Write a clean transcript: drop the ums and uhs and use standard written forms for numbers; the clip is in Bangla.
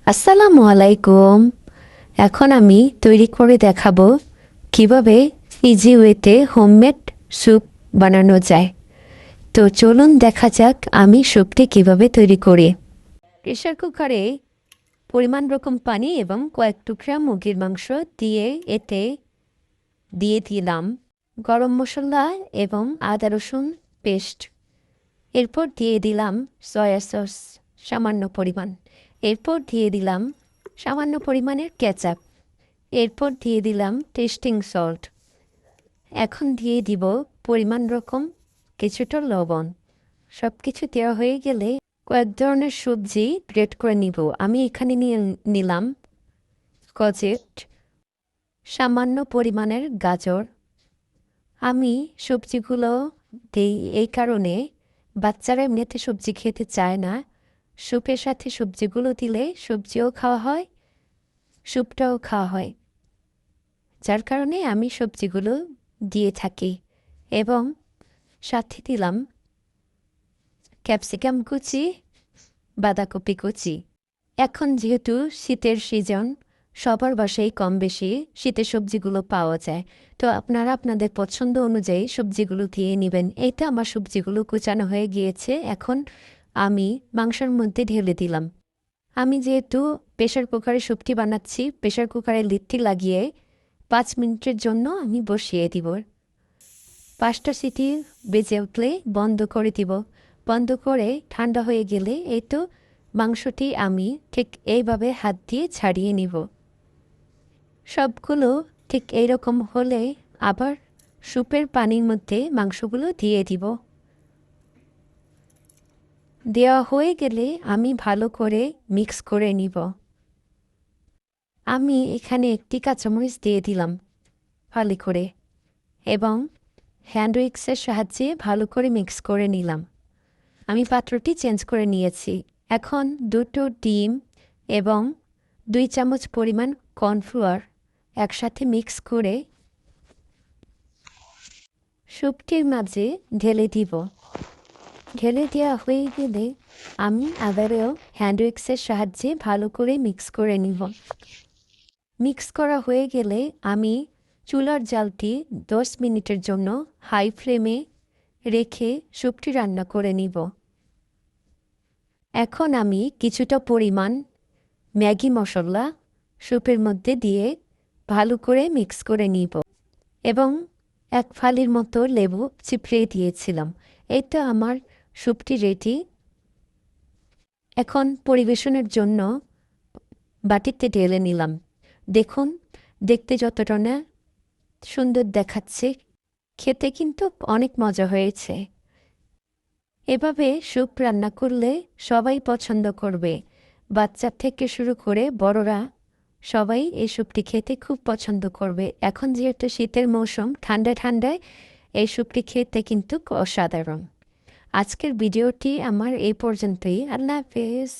আসসালামু আলাইকুম। এখন আমি তৈরি করে দেখাবো কিভাবে ইজি ওয়েতে হোমমেড স্যুপ বানানো যায়। তো চলুন দেখা যাক আমি স্যুপটি কিভাবে তৈরি করি। প্রেশার কুকারে পরিমাণ রকম পানি এবং কয়েক টুকরা মুরগির মাংস দিয়ে এতে দিয়ে দিলাম গরম মশলা এবং আদা রসুন পেস্ট। এরপর দিয়ে দিলাম সয়া সস সামান্য পরিমাণ। এরপর দিয়ে দিলাম সামান্য পরিমাণের কেচাপ। এরপর দিয়ে দিলাম টেস্টিং সল্ট। এখন দিয়ে দিব পরিমাণ রকম কিছুটা লবণ। সব কিছু দেওয়া হয়ে গেলে কয়েক ধরনের সবজি গ্রেট করে নিব। আমি এখানে নিয়ে নিলাম কচেট, সামান্য পরিমাণের গাজর। আমি সবজিগুলো দিই এই কারণে বাচ্চারা এমনিতে সবজি খেতে চায় না। স্যুপের সাথে সবজিগুলো দিলে সবজিও খাওয়া হয়, স্যুপটাও খাওয়া হয়, যার কারণে আমি সবজিগুলো দিয়ে থাকি। এবং সাথে দিলাম ক্যাপসিকাম কুচি, বাঁধাকপি কুচি। এখন যেহেতু শীতের সিজন, সবার বাসায় কম বেশি শীতের সবজিগুলো পাওয়া যায়। তো আপনারা আপনাদের পছন্দ অনুযায়ী সবজিগুলো দিয়ে নেবেন। এই তো আমার সবজিগুলো কুচানো হয়ে গিয়েছে। এখন আমি মাংসের মধ্যে ঢেলে দিলাম। আমি যেহেতু প্রেশার কুকারে স্যুপটি বানাচ্ছি, প্রেশার কুকারে লিডটি লাগিয়ে 5 মিনিটের জন্য আমি বসিয়ে দিব। 5টা সিটি বেজে উঠলে বন্ধ করে দিব। বন্ধ করে ঠান্ডা হয়ে গেলে এই তো মাংসটি আমি ঠিক এইভাবে হাত দিয়ে ছাড়িয়ে নিব। সবগুলো ঠিক এইরকম হলে আবার স্যুপের পানির মধ্যে মাংসগুলো দিয়ে দিব। দেওয়া হয়ে গেলে আমি ভালো করে মিক্স করে নিব। আমি এখানে একটি কাঁচামরিচ দিয়ে দিলাম ভালো করে এবং হ্যান্ড উইক্সের সাহায্যে ভালো করে মিক্স করে নিলাম। আমি পাত্রটি চেঞ্জ করে নিয়েছি। এখন 2টো ডিম এবং 2 চামচ পরিমাণ কর্নফ্লাওয়ার একসাথে মিক্স করে স্যুপটির মাঝে ঢেলে দিব। ঢেলে দেওয়া হয়ে গেলে আমি আবারও হ্যান্ড উইক্সের সাহায্যে ভালো করে মিক্স করে নিব। মিক্স করা হয়ে গেলে আমি চুলার জালটি 10 মিনিটের জন্য হাই ফ্লেমে রেখে স্যুপটি রান্না করে নিব। এখন আমি কিছুটা পরিমাণ ম্যাগি মশলা স্যুপের মধ্যে দিয়ে ভালো করে মিক্স করে নিব এবং 1 ফালির মতো লেবু চিপড়ে দিয়েছিলাম। এই তো আমার স্যুপটি রেডি। এখন পরিবেশনের জন্য বাটিতে ঢেলে নিলাম। দেখুন, দেখতে যতটা না সুন্দর দেখাচ্ছে, খেতে কিন্তু অনেক মজা হয়েছে। এভাবে স্যুপ রান্না করলে সবাই পছন্দ করবে। বাচ্চা থেকে শুরু করে বড়রা সবাই এই স্যুপটি খেতে খুব পছন্দ করবে। এখন যেহেতু শীতের মৌসুম, ঠান্ডায় ঠান্ডায় এই স্যুপটি খেতে কিন্তু অসাধারণ। আজকের ভিডিওটি আমার এই পর্যন্তই। আল্লাহ হাফেজ।